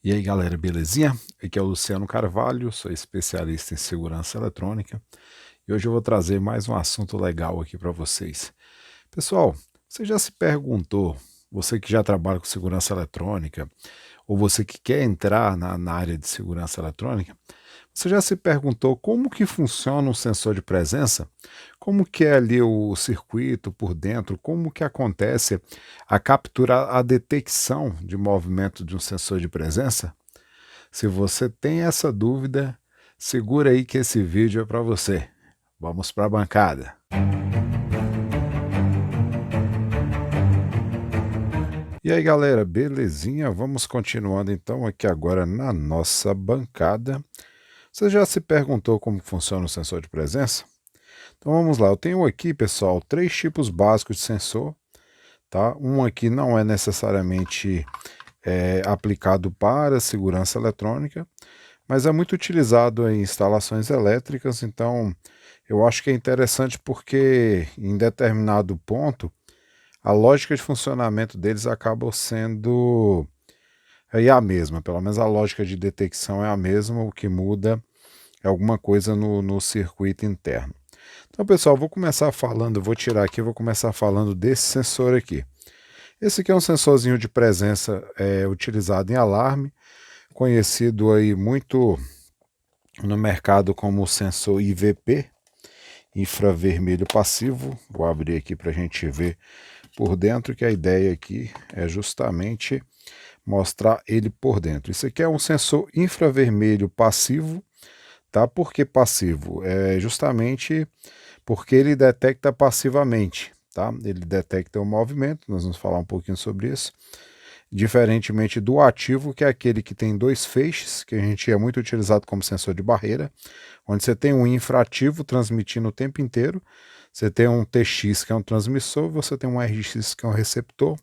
E aí galera, belezinha? Aqui é o Luciano Carvalho, sou especialista em segurança eletrônica e hoje eu vou trazer mais um assunto legal aqui para vocês. Pessoal, você já se perguntou, você que já trabalha com segurança eletrônica ou você que quer entrar na área de segurança eletrônica, você já se perguntou como que funciona um sensor de presença? Como que é ali o circuito por dentro? Como que acontece a captura, a detecção de movimento de um sensor de presença? Se você tem essa dúvida, segura aí que esse vídeo é para você. Vamos para a bancada. E aí galera, belezinha? Vamos continuando então aqui agora na nossa bancada. Você já se perguntou como funciona o sensor de presença? Então vamos lá, eu tenho aqui, pessoal, três tipos básicos de sensor, tá? Um aqui não é necessariamente aplicado para segurança eletrônica, mas é muito utilizado em instalações elétricas, então eu acho que é interessante porque em determinado ponto a lógica de funcionamento deles acaba sendo aí a mesma, pelo menos a lógica de detecção é a mesma, o que muda é alguma coisa no circuito interno. Então, pessoal, vou começar falando, vou tirar aqui, vou começar falando desse sensor aqui. Esse aqui é um sensorzinho de presença utilizado em alarme, conhecido aí muito no mercado como o sensor IVP, infravermelho passivo. Vou abrir aqui para a gente ver por dentro, que a ideia aqui é justamente mostrar ele por dentro. Isso aqui é um sensor infravermelho passivo, tá? Por que passivo? É justamente porque ele detecta passivamente, tá? Ele detecta o movimento, nós vamos falar um pouquinho sobre isso. Diferentemente do ativo, que é aquele que tem dois feixes, que a gente é muito utilizado como sensor de barreira, onde você tem um infrativo transmitindo o tempo inteiro, você tem um TX que é um transmissor, você tem um RX que é um receptor,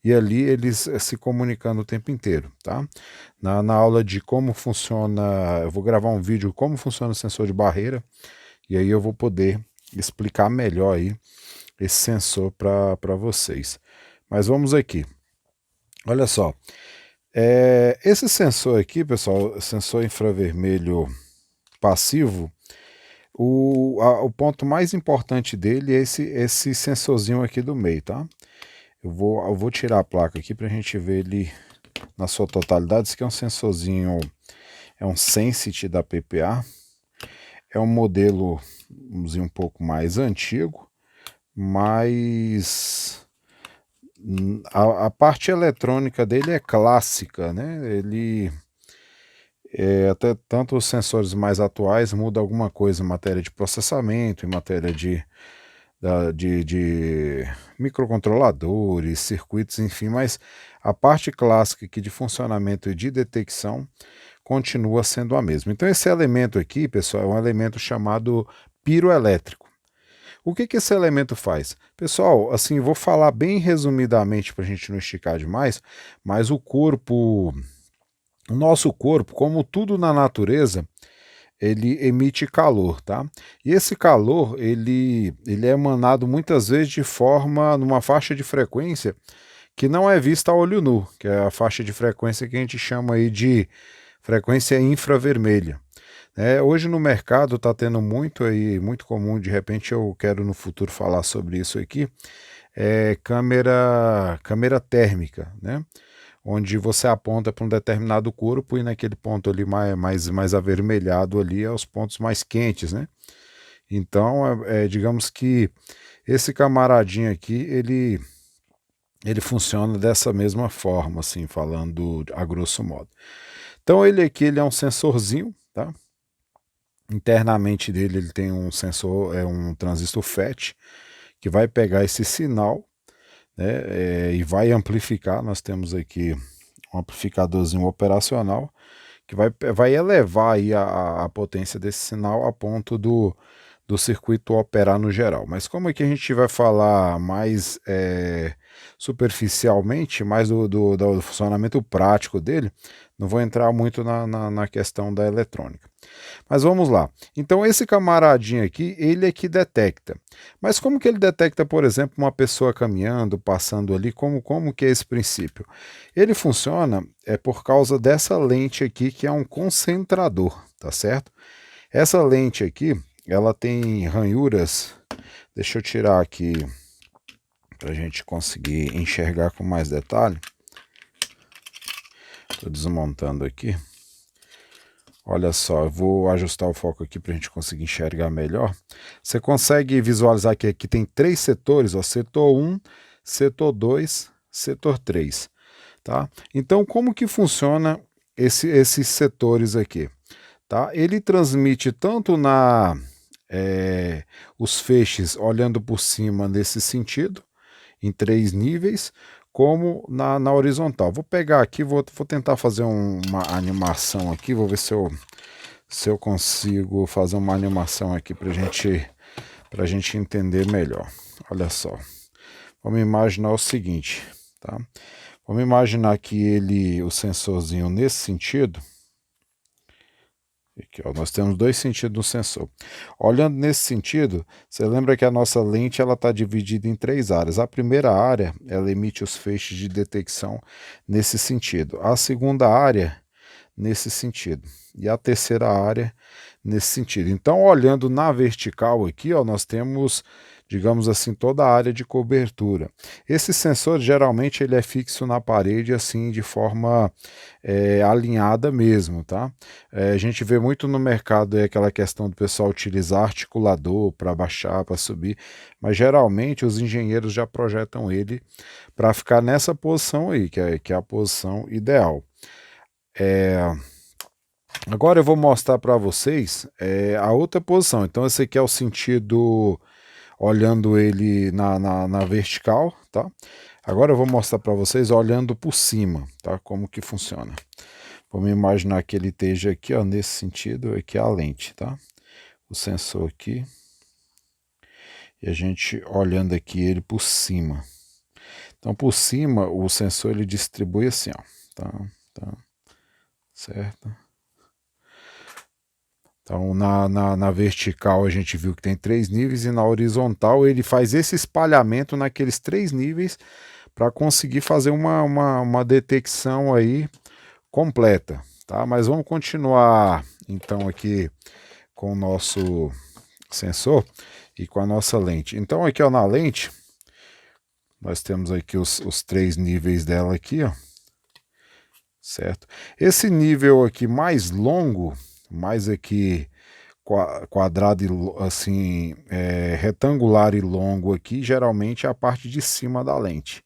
e ali eles se comunicando o tempo inteiro, tá? Na aula de como funciona, eu vou gravar um vídeo como funciona o sensor de barreira, e aí eu vou poder explicar melhor aí esse sensor para vocês. Mas vamos aqui. Olha só, esse sensor aqui, pessoal, sensor infravermelho passivo, o ponto mais importante dele é esse sensorzinho aqui do meio, tá? Eu vou tirar a placa aqui para a gente ver ele na sua totalidade. Esse aqui é um sensorzinho, é um Sensity da PPA, é um modelo, vamos dizer, um pouco mais antigo, mas a parte eletrônica dele é clássica, né? Ele até tanto os sensores mais atuais muda alguma coisa em matéria de processamento, em matéria de microcontroladores, circuitos, enfim, mas a parte clássica aqui de funcionamento e de detecção continua sendo a mesma. Então esse elemento aqui, pessoal, é um elemento chamado piroelétrico. O que esse elemento faz? Pessoal, assim, vou falar bem resumidamente para a gente não esticar demais, mas o nosso corpo, como tudo na natureza, ele emite calor, tá? E esse calor, ele é emanado muitas vezes de forma, numa faixa de frequência que não é vista a olho nu, que é a faixa de frequência que a gente chama aí de frequência infravermelha. Hoje no mercado está tendo muito aí, muito comum, de repente eu quero no futuro falar sobre isso aqui, câmera térmica, né? Onde você aponta para um determinado corpo e naquele ponto ali mais avermelhado ali é os pontos mais quentes, né? Então, digamos que esse camaradinho aqui, ele funciona dessa mesma forma, assim, falando a grosso modo. Então ele aqui ele é um sensorzinho, tá? Internamente dele ele tem um sensor, um transistor FET, que vai pegar esse sinal, né, e vai amplificar. Nós temos aqui um amplificadorzinho operacional que vai elevar aí a potência desse sinal a ponto do circuito operar no geral. Mas como aqui a gente vai falar mais superficialmente, mais do funcionamento prático dele. Não vou entrar muito na questão da eletrônica. Mas vamos lá. Então esse camaradinho aqui, ele é que detecta. Mas como que ele detecta, por exemplo, uma pessoa caminhando, passando ali? Como que é esse princípio? Ele funciona por causa dessa lente aqui, que é um concentrador, tá certo? Essa lente aqui, ela tem ranhuras. Deixa eu tirar aqui para a gente conseguir enxergar com mais detalhe. Estou desmontando aqui. Olha só, eu vou ajustar o foco aqui para a gente conseguir enxergar melhor. Você consegue visualizar que aqui tem 3 setores, ó, setor 1, setor 2, setor 3. Tá? Então, como que funciona esses setores aqui? Tá? Ele transmite tanto os feixes olhando por cima nesse sentido, em 3 níveis, como na horizontal. Vou pegar aqui, vou tentar fazer uma animação aqui, vou ver se eu consigo fazer uma animação aqui para a gente entender melhor. Olha só, vamos imaginar o seguinte, tá? Vamos imaginar que o sensorzinho nesse sentido. Aqui, ó, nós temos 2 sentidos no sensor. Olhando nesse sentido, você lembra que a nossa lente está dividida em 3 áreas. A primeira área, ela emite os feixes de detecção nesse sentido. A segunda área, nesse sentido. E a terceira área, nesse sentido. Então, olhando na vertical aqui, ó, nós temos, digamos assim, toda a área de cobertura. Esse sensor, geralmente, ele é fixo na parede, assim, de forma alinhada mesmo, tá? A gente vê muito no mercado aquela questão do pessoal utilizar articulador para baixar, para subir, mas geralmente os engenheiros já projetam ele para ficar nessa posição aí, que é a posição ideal. Agora eu vou mostrar para vocês a outra posição. Então esse aqui é o sentido olhando ele na vertical, tá? Agora eu vou mostrar para vocês olhando por cima, tá? Como que funciona. Vamos imaginar que ele esteja aqui, ó, nesse sentido, aqui é a lente, tá? O sensor aqui. E a gente olhando aqui ele por cima. Então por cima o sensor ele distribui assim, ó, tá? Certo? Então, na vertical a gente viu que tem 3 níveis e na horizontal ele faz esse espalhamento naqueles 3 níveis para conseguir fazer uma detecção aí completa, tá? Mas vamos continuar então aqui com o nosso sensor e com a nossa lente. Então aqui, ó, na lente nós temos aqui os 3 níveis dela aqui, ó, certo? Esse nível aqui mais longo, mais aqui quadrado assim, retangular e longo aqui, geralmente é a parte de cima da lente.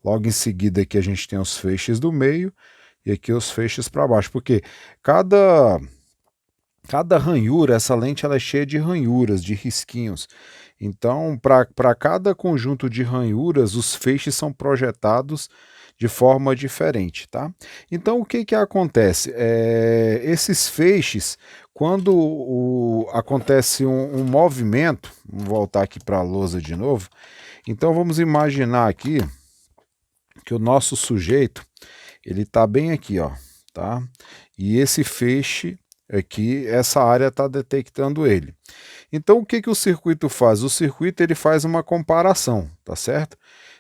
Logo em seguida aqui a gente tem os feixes do meio e aqui os feixes para baixo, porque cada ranhura, essa lente ela é cheia de ranhuras, de risquinhos. Então, para cada conjunto de ranhuras, os feixes são projetados de forma diferente, tá? Então, o que acontece? Esses feixes, quando acontece um movimento, vamos voltar aqui para a lousa de novo, então vamos imaginar aqui que o nosso sujeito, ele está bem aqui, ó, tá? E esse feixe aqui, essa área está detectando ele. Então o que o circuito faz? O circuito ele faz uma comparação, tá certo?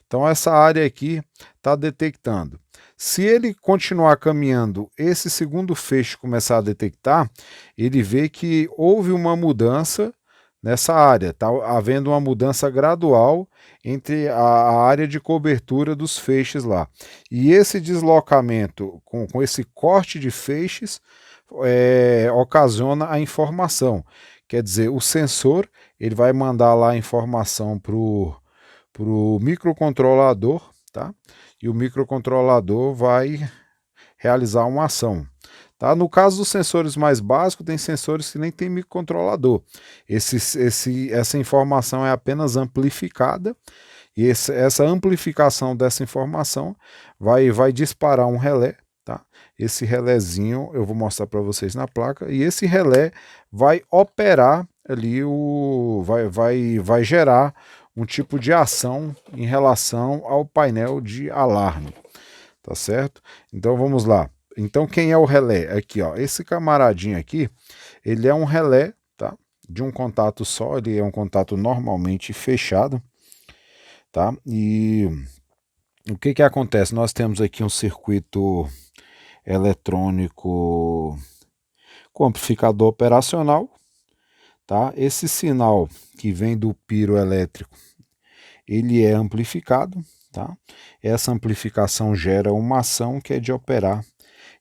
Então essa área aqui está detectando. Se ele continuar caminhando, esse segundo feixe começar a detectar, ele vê que houve uma mudança nessa área, está havendo uma mudança gradual entre a área de cobertura dos feixes lá. E esse deslocamento, com esse corte de feixes, ocasiona a informação. Quer dizer, o sensor ele vai mandar lá a informação para o microcontrolador, tá? E o microcontrolador vai realizar uma ação. Tá? No caso dos sensores mais básicos, tem sensores que nem tem microcontrolador. Essa informação é apenas amplificada e essa amplificação dessa informação vai disparar um relé. Tá? Esse relézinho eu vou mostrar para vocês na placa e esse relé vai operar ali vai gerar um tipo de ação em relação ao painel de alarme, tá certo? Então vamos lá. Então quem é o relé? Aqui, ó, esse camaradinho aqui, ele é um relé, tá? De um contato só, ele é um contato normalmente fechado, tá? E o que que acontece? Nós temos aqui um circuito eletrônico com amplificador operacional, tá? Esse sinal que vem do piro elétrico, ele é amplificado, tá? Essa amplificação gera uma ação que é de operar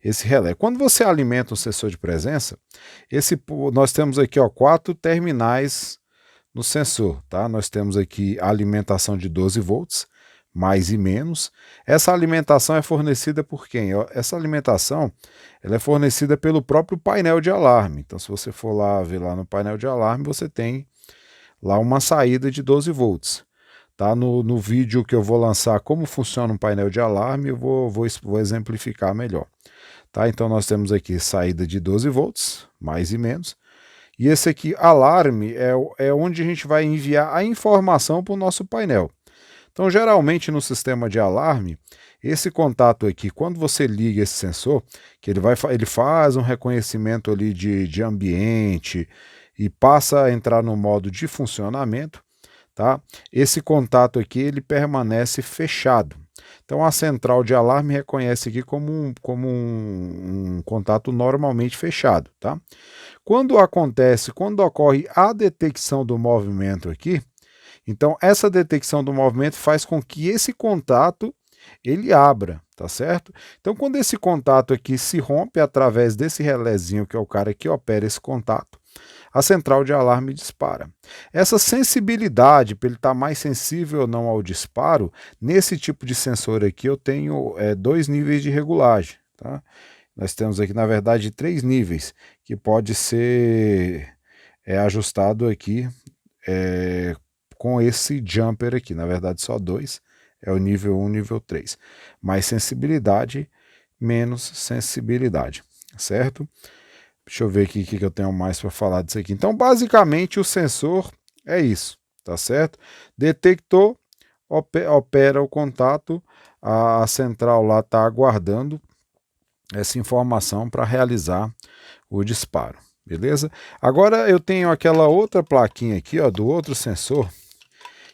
esse relé. Quando você alimenta um sensor de presença, nós temos aqui, ó, 4 terminais no sensor, tá? Nós temos aqui a alimentação de 12 volts, mais e menos. Essa alimentação é fornecida por quem? Essa alimentação ela é fornecida pelo próprio painel de alarme. Então, se você for lá ver lá no painel de alarme, você tem lá uma saída de 12 volts. Tá? No vídeo que eu vou lançar como funciona um painel de alarme, eu vou exemplificar melhor. Tá? Então, nós temos aqui saída de 12 volts, mais e menos. E esse aqui, alarme, é onde a gente vai enviar a informação para o nosso painel. Então, geralmente no sistema de alarme, esse contato aqui, quando você liga esse sensor, que ele faz um reconhecimento ali de ambiente e passa a entrar no modo de funcionamento, tá? Esse contato aqui ele permanece fechado. Então a central de alarme reconhece aqui como um contato normalmente fechado, tá? Quando ocorre a detecção do movimento aqui, então essa detecção do movimento faz com que esse contato ele abra, tá certo? Então quando esse contato aqui se rompe através desse relézinho, que é o cara que opera esse contato, a central de alarme dispara. Essa sensibilidade, para ele estar mais sensível ou não ao disparo, nesse tipo de sensor aqui eu tenho 2 níveis de regulagem, tá? Nós temos aqui, na verdade, 3 níveis, que pode ser ajustado aqui com esse jumper aqui. Na verdade, só 2, é o nível 1 e nível 3. Mais sensibilidade, menos sensibilidade, certo? Deixa eu ver aqui o que eu tenho mais para falar disso aqui. Então, basicamente, o sensor é isso, tá certo? Detectou, opera o contato, a central lá está aguardando essa informação para realizar o disparo, beleza? Agora eu tenho aquela outra plaquinha aqui, ó, do outro sensor,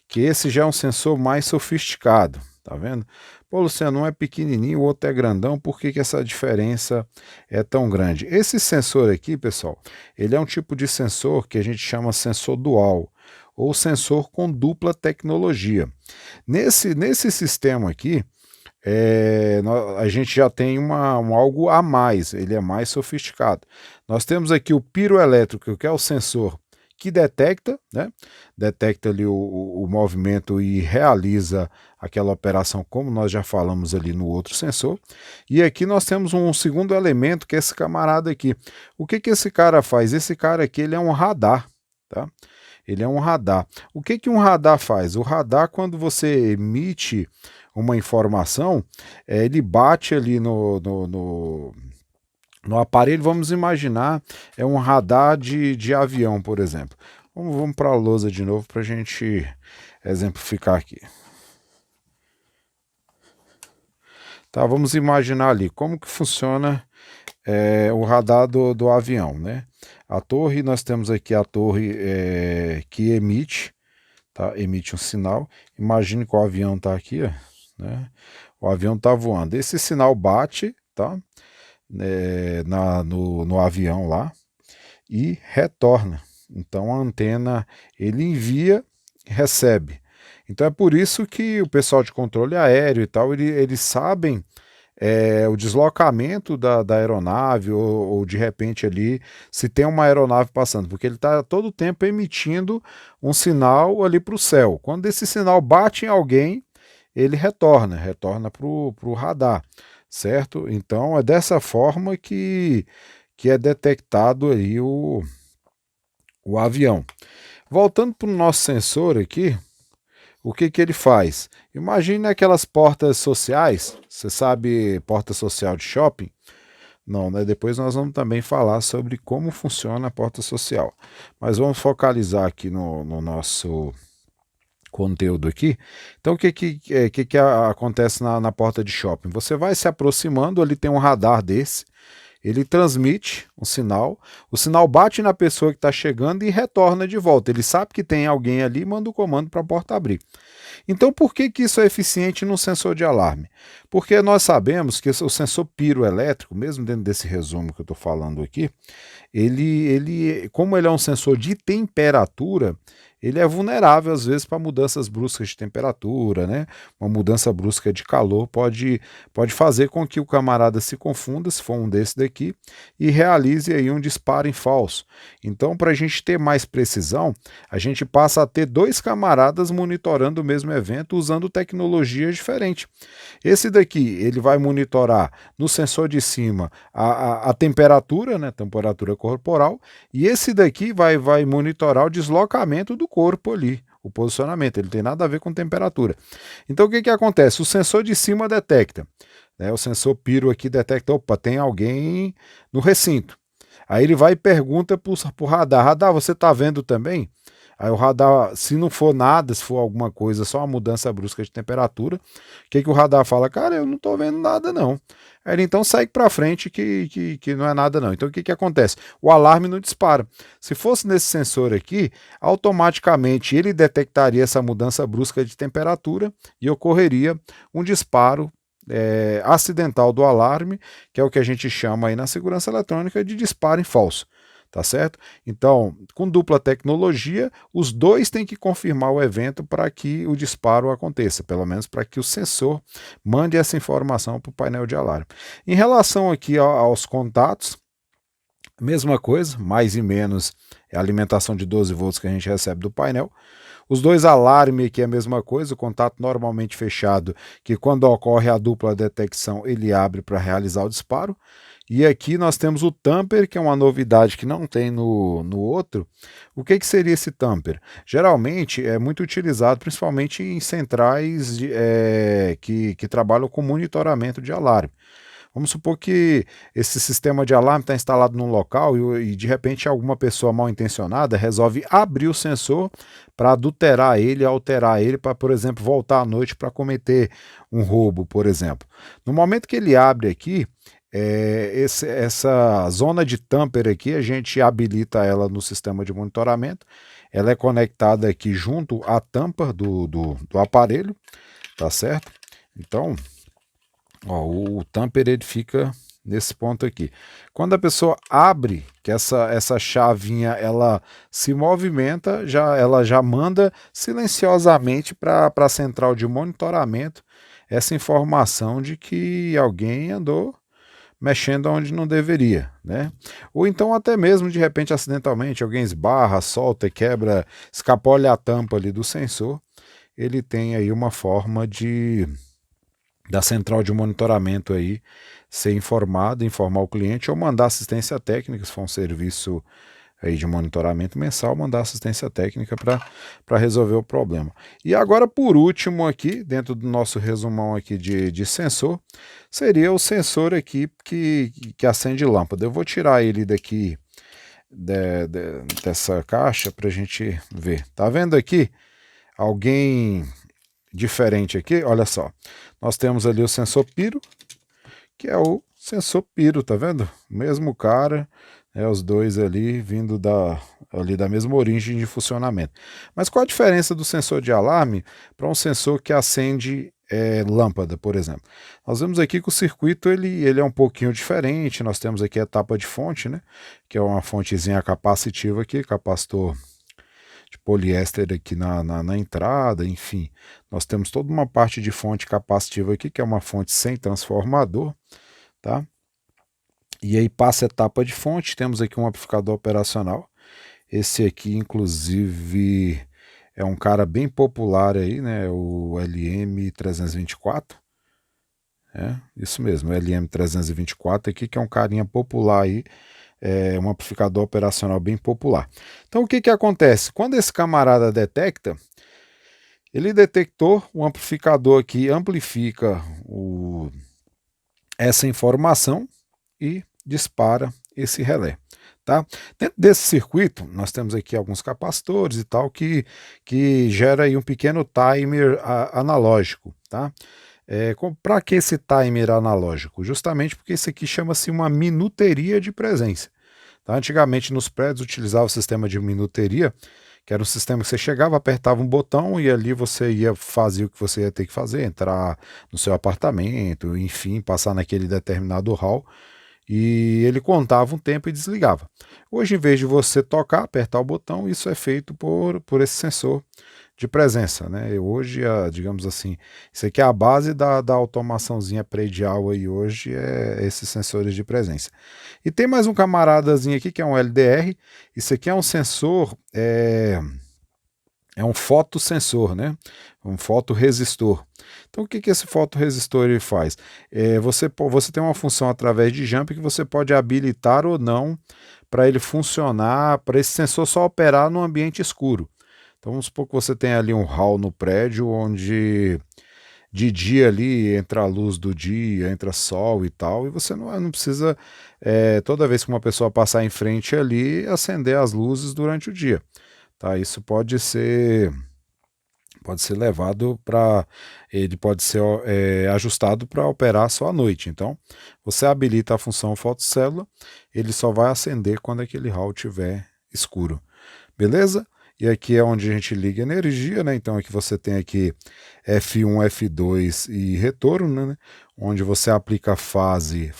que esse já é um sensor mais sofisticado, tá vendo? Pô, Luciano, um é pequenininho, o outro é grandão, por que essa diferença é tão grande? Esse sensor aqui, pessoal, ele é um tipo de sensor que a gente chama sensor dual, ou sensor com dupla tecnologia. Nesse sistema aqui, a gente já tem algo a mais, ele é mais sofisticado. Nós temos aqui o piroelétrico, que é o sensor que detecta, né? Detecta ali o movimento e realiza aquela operação, como nós já falamos ali no outro sensor. E aqui nós temos um segundo elemento, que é esse camarada aqui. O que esse cara faz? Esse cara aqui ele é um radar, tá? Ele é um radar. O que um radar faz? O radar, quando você emite uma informação, ele bate ali no aparelho. Vamos imaginar, é um radar de avião, por exemplo. Vamos para a lousa de novo para a gente exemplificar aqui. Tá, vamos imaginar ali como que funciona o radar do avião, né? A torre, nós temos aqui a torre que emite, tá? Emite um sinal. Imagine que o avião está aqui, ó, né? O avião está voando. Esse sinal bate, tá? No avião lá e retorna. Então a antena ele envia e recebe. Então é por isso que o pessoal de controle aéreo e tal, eles sabem o deslocamento da aeronave ou de repente ali se tem uma aeronave passando, porque ele está todo o tempo emitindo um sinal ali para o céu. Quando esse sinal bate em alguém, ele retorna para o radar, certo? Então é dessa forma que é detectado aí o avião. Voltando para o nosso sensor aqui, o que ele faz? Imagine aquelas portas sociais, você sabe, porta social de shopping? Não, né? Depois nós vamos também falar sobre como funciona a porta social. Mas vamos focalizar aqui no nosso conteúdo aqui. Então o que acontece na porta de shopping? Você vai se aproximando, ali tem um radar desse, ele transmite um sinal, o sinal bate na pessoa que está chegando e retorna de volta. Ele sabe que tem alguém ali e manda o comando para a porta abrir. Então, por que isso é eficiente no sensor de alarme? Porque nós sabemos que o sensor piroelétrico, mesmo dentro desse resumo que eu estou falando aqui, como ele é um sensor de temperatura, ele é vulnerável às vezes para mudanças bruscas de temperatura, né? Uma mudança brusca de calor pode fazer com que o camarada se confunda, se for um desse daqui, e realize aí um disparo em falso. Então, para a gente ter mais precisão, a gente passa a ter dois camaradas monitorando o mesmo evento usando tecnologias diferentes. Esse daqui, ele vai monitorar no sensor de cima a temperatura, né? Temperatura corporal, e esse daqui vai monitorar o deslocamento do corpo ali, o posicionamento, ele tem nada a ver com temperatura. Então o que acontece? O sensor de cima detecta, né, o sensor piro aqui detecta, opa, tem alguém no recinto. Aí ele vai e pergunta para o radar, radar, você está vendo também? Aí o radar, se não for nada, se for alguma coisa, só uma mudança brusca de temperatura, o que o radar fala? Cara, eu não estou vendo nada não. Aí ele então segue para frente que não é nada não. Então o que acontece? O alarme não dispara. Se fosse nesse sensor aqui, automaticamente ele detectaria essa mudança brusca de temperatura e ocorreria um disparo acidental do alarme, que é o que a gente chama aí na segurança eletrônica de disparo em falso. Tá certo? Então, com dupla tecnologia, os dois têm que confirmar o evento para que o disparo aconteça, pelo menos para que o sensor mande essa informação para o painel de alarme. Em relação aqui aos contatos, mesma coisa, mais e menos é a alimentação de 12 volts que a gente recebe do painel. Os dois alarmes aqui é a mesma coisa, o contato normalmente fechado, que quando ocorre a dupla detecção, ele abre para realizar o disparo. E aqui nós temos o tamper, que é uma novidade que não tem no outro. O que seria esse tamper? Geralmente é muito utilizado principalmente em centrais que trabalham com monitoramento de alarme. Vamos supor que esse sistema de alarme está instalado num local e de repente alguma pessoa mal intencionada resolve abrir o sensor para adulterar ele, alterar ele para, por exemplo, voltar à noite para cometer um roubo, por exemplo. No momento que ele abre aqui, essa zona de tamper aqui, a gente habilita ela no sistema de monitoramento, ela é conectada aqui junto à tampa do aparelho, tá certo? Então, ó, o tamper ele fica nesse ponto aqui. Quando a pessoa abre, que essa chavinha ela se movimenta, ela já manda silenciosamente para a central de monitoramento essa informação de que alguém andou mexendo onde não deveria, né? Ou então até mesmo de repente acidentalmente alguém esbarra, solta, quebra, escapole a tampa ali do sensor, ele tem aí uma forma da central de monitoramento aí ser informado, informar o cliente ou mandar assistência técnica, se for um serviço aí de monitoramento mensal, mandar assistência técnica para resolver o problema. E agora, por último aqui, dentro do nosso resumão aqui de sensor, seria o sensor aqui que acende lâmpada. Eu vou tirar ele daqui dessa caixa para a gente ver. Tá vendo aqui? Alguém diferente aqui, olha só. Nós temos ali o sensor piro, que é o sensor piro, tá vendo? O mesmo cara, os dois ali vindo ali da mesma origem de funcionamento. Mas qual a diferença do sensor de alarme para um sensor que acende lâmpada, por exemplo? Nós vemos aqui que o circuito ele é um pouquinho diferente, nós temos aqui a etapa de fonte, né? Que é uma fontezinha capacitiva aqui, capacitor de poliéster aqui na entrada, enfim. Nós temos toda uma parte de fonte capacitiva aqui, que é uma fonte sem transformador, tá? E aí passa a etapa de fonte, temos aqui um amplificador operacional. Esse aqui, inclusive, é um cara bem popular aí, né? O LM324. Isso mesmo, o LM324 aqui, que é um carinha popular aí, um amplificador operacional bem popular. Então o que acontece? Quando esse camarada detecta, ele detectou o amplificador aqui, amplifica essa informação e dispara esse relé, Tá? Dentro desse circuito, nós temos aqui alguns capacitores e tal que gera aí um pequeno timer analógico. Tá? Para que esse timer analógico? Justamente porque isso aqui chama-se uma minuteria de presença. Tá? Antigamente nos prédios utilizava o sistema de minuteria, que era um sistema que você chegava, apertava um botão e ali você ia fazer o que você ia ter que fazer, entrar no seu apartamento, enfim, passar naquele determinado hall, e ele contava um tempo e desligava. Hoje, em vez de você tocar, apertar o botão, isso é feito por esse sensor de presença, né? Hoje, digamos assim, isso aqui é a base da automaçãozinha predial aí hoje, é esses sensores de presença. E tem mais um camaradazinho aqui que é um LDR, isso aqui é um sensor, é um fotossensor, né? Um fotoresistor. Então o que esse fotoresistor ele faz? Você tem uma função através de jump que você pode habilitar ou não para ele funcionar, para esse sensor só operar no ambiente escuro. Então vamos supor que você tem ali um hall no prédio onde de dia ali entra a luz do dia, entra sol e tal, e você não precisa, toda vez que uma pessoa passar em frente ali, acender as luzes durante o dia. Tá? Isso pode ser levado para, ele pode ser ajustado para operar só à noite. Então você habilita a função fotocélula, ele só vai acender quando aquele hall estiver escuro. Beleza? E aqui é onde a gente liga energia, né? Então aqui você tem aqui F1, F2 e retorno, né? Onde você aplica fase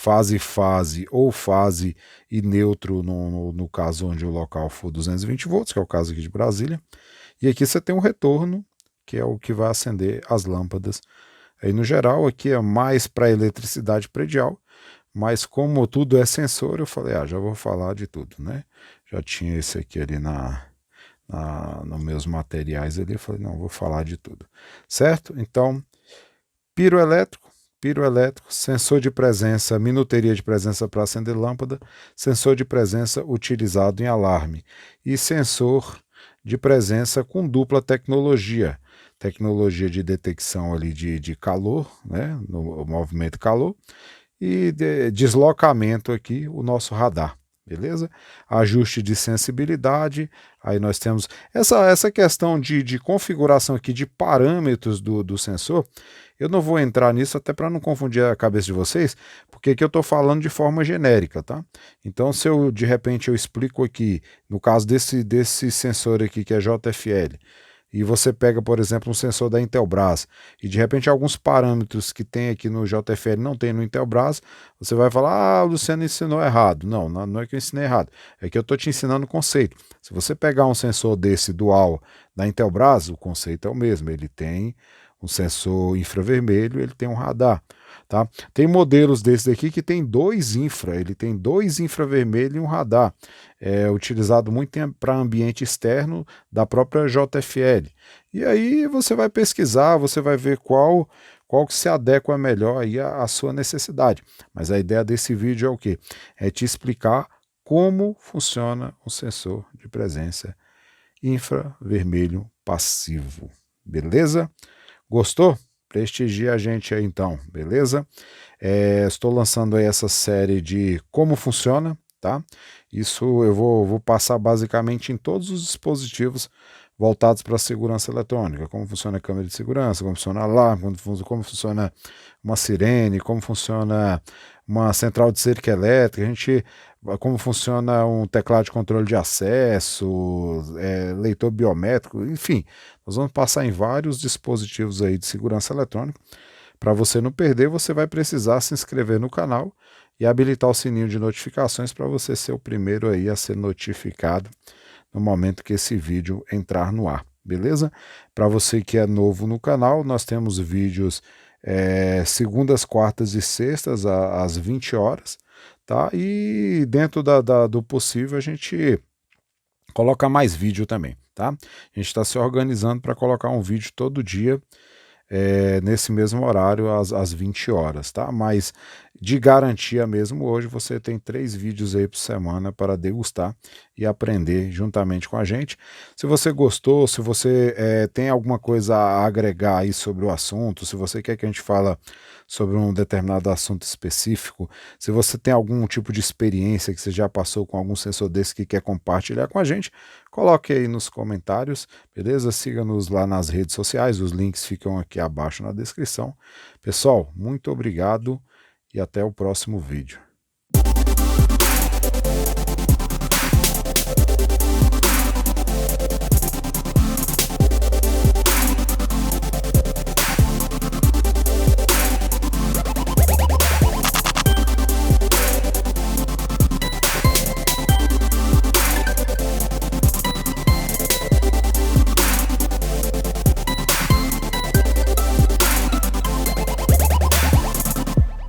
ou fase e neutro no caso onde o local for 220 volts, que é o caso aqui de Brasília. E aqui você tem o retorno, que é o que vai acender as lâmpadas. Aí no geral aqui é mais para eletricidade predial, mas como tudo é sensor, eu falei, já vou falar de tudo, né? Já tinha esse aqui ali nos meus materiais ali, eu falei, não, vou falar de tudo, certo? Então, piroelétrico, sensor de presença, minuteria de presença para acender lâmpada, sensor de presença utilizado em alarme e sensor de presença com dupla tecnologia de detecção ali de calor, né, no movimento calor, e deslocamento aqui, o nosso radar. Beleza? Ajuste de sensibilidade, aí nós temos essa questão de configuração aqui de parâmetros do sensor. Eu não vou entrar nisso até para não confundir a cabeça de vocês, porque aqui eu estou falando de forma genérica, tá? Então se eu de repente eu explico aqui, no caso desse sensor aqui que é JFL, e você pega, por exemplo, um sensor da Intelbras, e de repente alguns parâmetros que tem aqui no JFL não tem no Intelbras, você vai falar, o Luciano ensinou errado. Não é que eu ensinei errado, é que eu estou te ensinando o conceito. Se você pegar um sensor desse dual da Intelbras, o conceito é o mesmo, ele tem um sensor infravermelho, ele tem um radar. Tá? Tem modelos desses aqui que tem dois ele tem dois infravermelho e um radar, utilizado muito para ambiente externo da própria JFL. E aí você vai pesquisar, você vai ver qual que se adequa melhor aí à sua necessidade. Mas a ideia desse vídeo é o quê? É te explicar como funciona um sensor de presença infravermelho passivo. Beleza? Gostou? Prestigia a gente aí então, beleza? Estou lançando aí essa série de como funciona, tá? Isso eu vou passar basicamente em todos os dispositivos voltados para a segurança eletrônica, como funciona a câmera de segurança, como funciona alarme, como funciona uma sirene, como funciona uma central de cerca elétrica, como funciona um teclado de controle de acesso, leitor biométrico, enfim, nós vamos passar em vários dispositivos aí de segurança eletrônica. Para você não perder, você vai precisar se inscrever no canal e habilitar o sininho de notificações para você ser o primeiro aí a ser notificado no momento que esse vídeo entrar no ar, beleza? Para você que é novo no canal, nós temos vídeos segundas, quartas e sextas às 20 horas, tá? E dentro do possível a gente coloca mais vídeo também, tá? A gente está se organizando para colocar um vídeo todo dia nesse mesmo horário, às 20 horas, tá? Mas de garantia mesmo, hoje você tem 3 vídeos aí por semana para degustar e aprender juntamente com a gente. Se você gostou, se você tem alguma coisa a agregar aí sobre o assunto, se você quer que a gente fala sobre um determinado assunto específico, se você tem algum tipo de experiência que você já passou com algum sensor desse que quer compartilhar com a gente, coloque aí nos comentários, beleza? Siga-nos lá nas redes sociais, os links ficam aqui abaixo na descrição. Pessoal, muito obrigado e até o próximo vídeo.